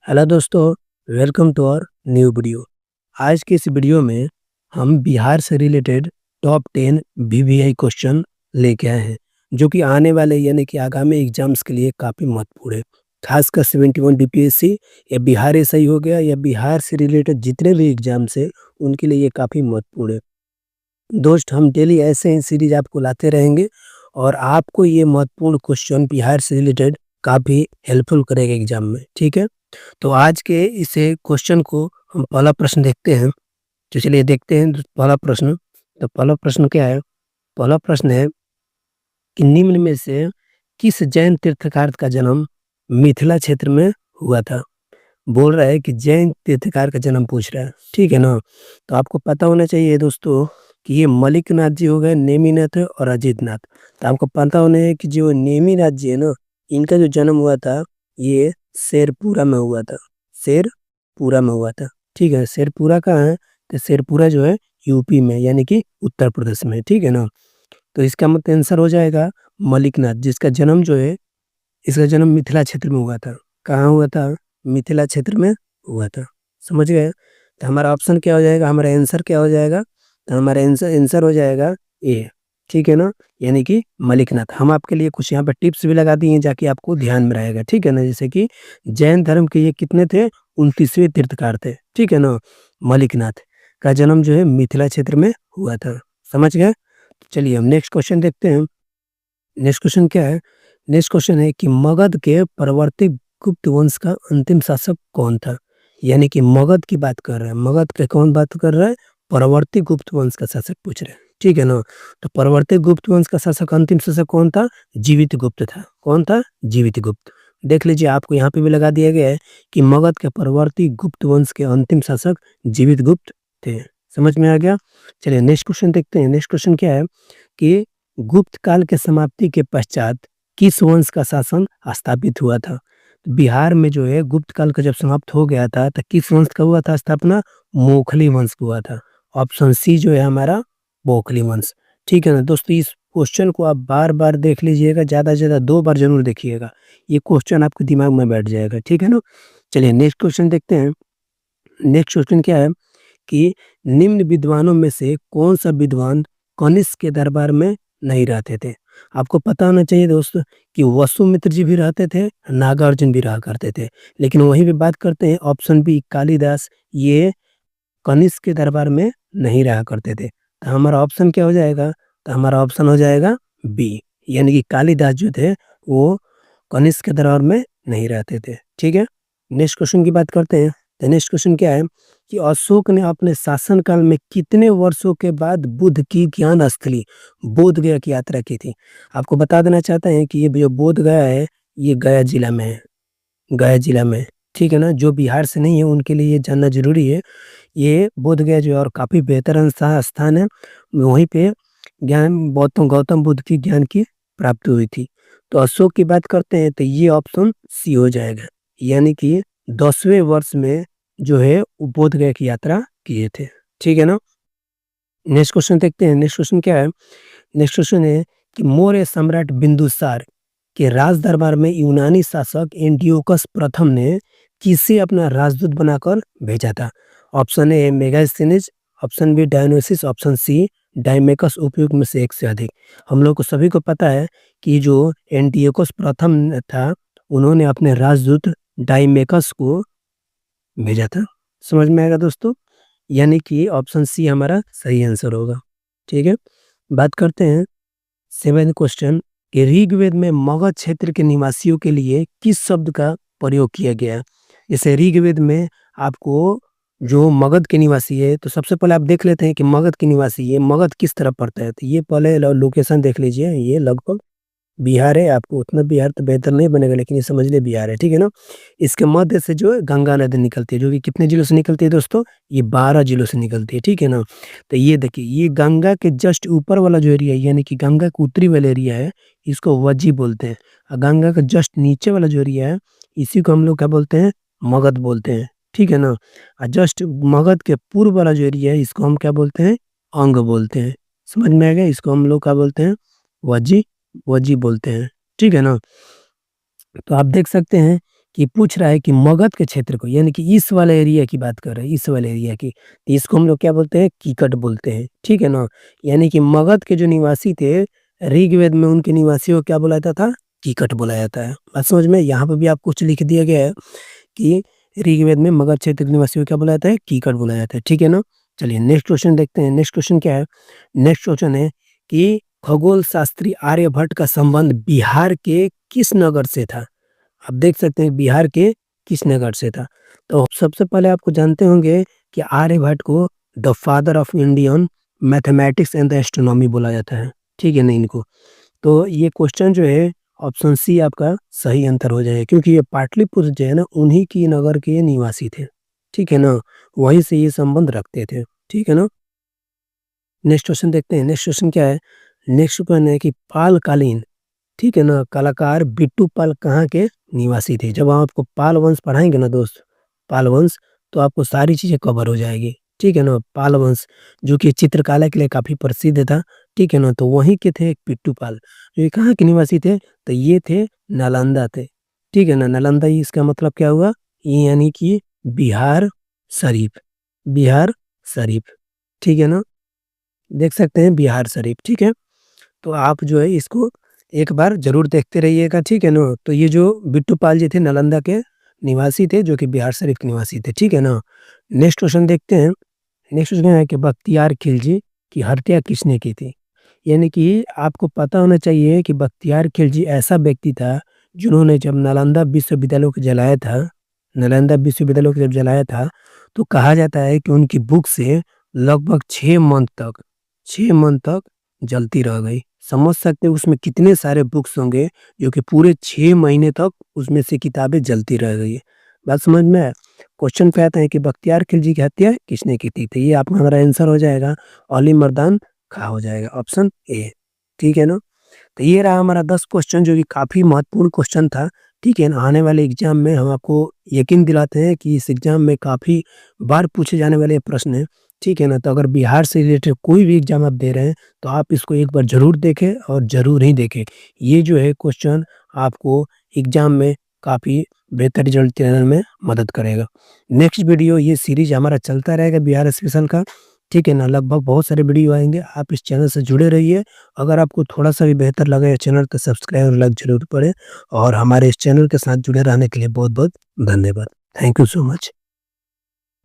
Hello दोस्तों, welcome to our new video. आज की इस वीडियो में हम बिहार से रिलेटेड टॉप 10 वीवीआई क्वेश्चन लेके आए हैं, जो कि आने वाले यानी कि आगामी एग्जाम्स के लिए काफ़ी महत्वपूर्ण है। खासकर 71 डीपीएससी या बिहार एसआई हो गया या बिहार से रिलेटेड जितने भी एग्जाम्स हैं, उनके लिए ये काफ़ी महत्वपूर्ण है। दोस्त, हम डेली ऐसे ही सीरीज आपको लाते रहेंगे और आपको ये महत्वपूर्ण क्वेश्चन बिहार से रिलेटेड काफ़ी हेल्पफुल करेगा एग्जाम में। ठीक है, तो आज के इस क्वेश्चन को हम पहला प्रश्न देखते हैं। तो चलिए देखते हैं पहला प्रश्न। तो पहला प्रश्न क्या है? पहला प्रश्न है कि निम्न में से किस जैन तीर्थकार का जन्म मिथिला क्षेत्र में हुआ था? बोल रहा है कि जैन तीर्थकार का जन्म पूछ रहा है, ठीक है ना? तो आपको पता होना चाहिए दोस्तों कि ये मलिकनाथ जी हो गए, नेमिनाथ और अजितनाथ। तो आपको पता होना है कि जो नेमिनाथ जी है ना, इनका जो जन्म हुआ था ये शेरपुरा में हुआ था। शेरपुरा में हुआ था, ठीक है। शेरपुरा कहाँ है? तो शेरपुरा जो है यूपी में यानी कि उत्तर प्रदेश में, ठीक है ना? तो इसका मतलब आंसर हो जाएगा मलिकनाथ, जिसका जन्म जो है, इसका जन्म मिथिला क्षेत्र में हुआ था। कहाँ हुआ था? मिथिला क्षेत्र में हुआ था। समझ गए? तो हमारा ऑप्शन क्या हो जाएगा, हमारा आंसर क्या हो जाएगा? तो हमारा आंसर हो जाएगा ए, ठीक है ना, यानी कि मलिकनाथ। हम आपके लिए कुछ यहाँ पर टिप्स भी लगा दिए जाकि आपको ध्यान में रहेगा, ठीक है ना। जैसे कि जैन धर्म के ये कितने थे? 29वें तीर्थकार थे, ठीक है ना। मलिकनाथ का जन्म जो है मिथिला क्षेत्र में हुआ था। समझ गए? चलिए हम नेक्स्ट क्वेश्चन देखते हैं। नेक्स्ट क्वेश्चन क्या है? नेक्स्ट क्वेश्चन है कि मगध के परवर्ती गुप्त वंश का अंतिम शासक कौन था? यानी कि मगध की बात कर रहा है। मगध के कौन बात कर रहा है? परवर्ती गुप्त वंश का शासक पूछ रहे हैं, ठीक है ना। तो परवर्ती गुप्त वंश का शासक, अंतिम शासक कौन था? जीवित गुप्त था। कौन था? जीवित गुप्त। देख लीजिए, आपको यहाँ पे भी लगा दिया गया है कि मगध के परवर्ती गुप्त वंश के अंतिम शासक जीवित गुप्त थे। समझ में आ गया? चलिए नेक्स्ट क्वेश्चन देखते हैं। नेक्स्ट क्वेश्चन क्या है कि गुप्त काल के समाप्ति के पश्चात किस वंश का शासन स्थापित हुआ था? बिहार में जो है गुप्त काल का जब समाप्त हो गया था तो किस वंश का हुआ था स्थापना? मोखली वंश का हुआ था। ऑप्शन सी जो है हमारा मोखली वंश, ठीक है ना। दोस्तों, इस क्वेश्चन को आप बार बार देख लीजिएगा, ज़्यादा से ज़्यादा 2 बार जरूर देखिएगा। ये क्वेश्चन आपके दिमाग में बैठ जाएगा, ठीक है ना। चलिए नेक्स्ट क्वेश्चन देखते हैं। नेक्स्ट क्वेश्चन क्या है कि निम्न विद्वानों में से कौन सा विद्वान कनिष्क के दरबार में नहीं रहते थे? आपको पता होना चाहिए दोस्तों कि वसुमित्र जी भी रहते थे, नागार्जुन भी रहा करते थे। लेकिन वहीं पे बात करते हैं ऑप्शन बी, कालिदास, ये कनिष्क के दरबार में नहीं रहा करते थे। तो हमारा ऑप्शन क्या हो जाएगा? तो हमारा ऑप्शन हो जाएगा बी, यानी कि कालिदास जो थे वो कनिष्क के दरबार में नहीं रहते थे, ठीक है। नेक्स्ट क्वेश्चन की बात करते हैं। तो नेक्स्ट क्वेश्चन क्या है कि अशोक ने अपने शासनकाल में कितने वर्षों के बाद बुद्ध की ज्ञान स्थली बोध गया की यात्रा की थी? आपको बता देना चाहते हैं कि ये जो बोध गया है, ये गया जिला में है। गया जिला में, ठीक है ना। जो बिहार से नहीं है उनके लिए ये जानना जरूरी है। ये बोध गया जो है और काफ़ी बेहतर स्थान है। वहीं पे ज्ञान गौतम बुद्ध की ज्ञान की प्राप्ति हुई थी। तो अशोक की बात करते हैं तो ये ऑप्शन सी हो जाएगा, यानी कि 10वें वर्ष में जो है वो बोध गया की यात्रा किए थे, ठीक है ना। नेक्स्ट क्वेश्चन देखते हैं। नेक्स्ट क्वेश्चन क्या है? नेक्स्ट क्वेश्चन है कि मौर्य सम्राट बिंदुसार के राज दरबार में यूनानी शासक एंटियोकस प्रथम ने किसे अपना राजदूत बनाकर भेजा था? Option A Megasthenes, option B Dionysius, option C Deimachus. उपयुक्त में से एक से अधिक। हम लोग को सभी को पता है कि जो एंटियोकस प्रथम था, उन्होंने अपने राजदूत डायमेकस को भेजा था। समझ में आएगा दोस्तों? यानी कि ऑप्शन सी हमारा सही आंसर होगा, ठीक है। बात करते हैं 7 क्वेश्चन कि ऋग्वेद में मगध क्षेत्र के निवासियों के लिए किस शब्द का प्रयोग किया गया है? जैसे ऋग्वेद में आपको जो मगध के निवासी है, तो सबसे पहले आप देख लेते हैं कि मगध के निवासी ये मगध किस तरफ पड़ता है। तो ये पहले लोकेशन देख लीजिए, ये लगभग बिहार है। आपको उतना बिहार तो बेहतर नहीं बनेगा, लेकिन ये समझ ले बिहार है, ठीक है ना। इसके मध्य से जो है गंगा नदी निकलती है, जो कि कितने जिलों से निकलती है दोस्तों? ये 12 जिलों से निकलती है, ठीक है ना। तो ये देखिए, ये गंगा के जस्ट ऊपर वाला जो एरिया है, यानी कि गंगा के उत्तरी वाला एरिया है, इसको वज्जी बोलते हैं। और गंगा का जस्ट नीचे वाला जो एरिया है, इसी को हम लोग क्या बोलते हैं? मगध बोलते हैं, ठीक है ना। और जस्ट मगध के पूर्व वाला जो एरिया है, इसको हम क्या बोलते हैं? अंग बोलते हैं। समझ में आ गया? इसको हम लोग क्या बोलते हैं? वज्जी वज्जी बोलते हैं, ठीक है ना। तो आप देख सकते हैं कि पूछ रहा है कि मगध के क्षेत्र को, यानी कि इस वाले एरिया की बात कर रहे हैं, इस वाले एरिया की, तो इसको हम लोग क्या बोलते हैं? कीकट बोलते हैं, ठीक है ना? यानी कि मगध के जो निवासी थे, ऋग्वेद में उनके निवासियों को क्या बुलाया जाता था? कीकट बुलाया जाता है। बात समझ में? यहाँ पे भी आपको कुछ लिख दिया गया है कि ऋग्वेद में मगध क्षेत्र के निवासियों को क्या बुलाया जाता है? कीकट बुलाया जाता है, ठीक है ना? चलिए नेक्स्ट क्वेश्चन देखते हैं। नेक्स्ट क्वेश्चन क्या है? नेक्स्ट क्वेश्चन है कि खगोल शास्त्री आर्यभट्ट का संबंध बिहार के किस नगर से था? आप देख सकते हैं बिहार के किस नगर से था। तो सबसे पहले आपको जानते होंगे कि आर्यभट्ट को the father of Indian mathematics and the astronomy बोला जाता है, ठीक है ना इनको। तो ये क्वेश्चन जो है ऑप्शन सी आपका सही आंसर हो जाएगा, क्योंकि ये पाटलिपुत्र जो है ना उन्हीं की नगर के निवासी थे, ठीक है ना? वहीं से ये संबंध रखते थे, ठीक है ना? नेक्स्ट क्वेश्चन देखते हैं। नेक्स्ट क्वेश्चन क्या है? नेक्स्ट क्वेश्चन है कि पालकालीन, ठीक है ना, कलाकार बिट्टू पाल कहाँ के निवासी थे? जब हम आपको पाल वंश पढ़ाएंगे ना दोस्त, पाल वंश, तो आपको सारी चीज़ें कवर हो जाएगी, ठीक है ना? पाल वंश जो कि चित्रकला के लिए काफ़ी प्रसिद्ध था, ठीक है ना? तो वहीं के थे बिट्टू पाल। जो ये कहाँ के निवासी थे? तो ये थे नालंदा थे, ठीक है ना? नालंदा, ही इसका मतलब क्या हुआ? ये यानी कि बिहार शरीफ, बिहार शरीफ, ठीक है ना? देख सकते हैं बिहार शरीफ, ठीक है? तो आप जो है इसको एक बार ज़रूर देखते रहिएगा, ठीक है ना? तो ये जो बिट्टू पाल जी थे नालंदा के निवासी थे, जो कि बिहार शरीफ के निवासी थे, ठीक है ना? नेक्स्ट क्वेश्चन देखते हैं। नेक्स्ट क्वेश्चन है कि बख्तियार खिलजी की हत्या किसने की थी? यानी कि आपको पता होना चाहिए कि बख्तियार खिलजी ऐसा व्यक्ति था, जिन्होंने जब नालंदा विश्वविद्यालय को जलाया था, नालंदा विश्वविद्यालय को जब जलाया था, तो कहा जाता है कि उनकी बुक से लगभग 6 मंथ तक जलती रह गई। समझ सकते हैं उसमें कितने सारे बुक्स होंगे, जो कि पूरे 6 महीने तक उसमें से किताबें जलती रह गई। बात समझ में आया? क्वेश्चन पे आते हैं कि बख्तियार खिलजी की हत्या किसने की थी? तो ये आपका हमारा आंसर हो जाएगा, अली मर्दान खां हो जाएगा, ऑप्शन ए, ठीक है ना? तो ये रहा हमारा 10 क्वेश्चन, जो कि काफ़ी महत्वपूर्ण क्वेश्चन था, ठीक है ना? आने वाले एग्जाम में हम आपको यकीन दिलाते हैं कि इस एग्जाम में काफ़ी बार पूछे जाने वाले प्रश्न हैं, ठीक है ना? तो अगर बिहार से रिलेटेड कोई भी एग्जाम आप दे रहे हैं, तो आप इसको एक बार ज़रूर देखें और ज़रूर ही देखें। ये जो है क्वेश्चन आपको एग्जाम में काफ़ी बेहतर रिजल्ट दिलाने में मदद करेगा। नेक्स्ट वीडियो, ये सीरीज हमारा चलता रहेगा बिहार स्पेशल का, ठीक है ना? लगभग बहुत सारे वीडियो आएँगे, आप इस चैनल से जुड़े रहिए। अगर आपको थोड़ा-सा भी बेहतर लगा ये चैनल, तो सब्सक्राइब और लाइक ज़रूर करें, और हमारे इस चैनल के साथ जुड़े रहने के लिए बहुत-बहुत धन्यवाद। Thank you so much.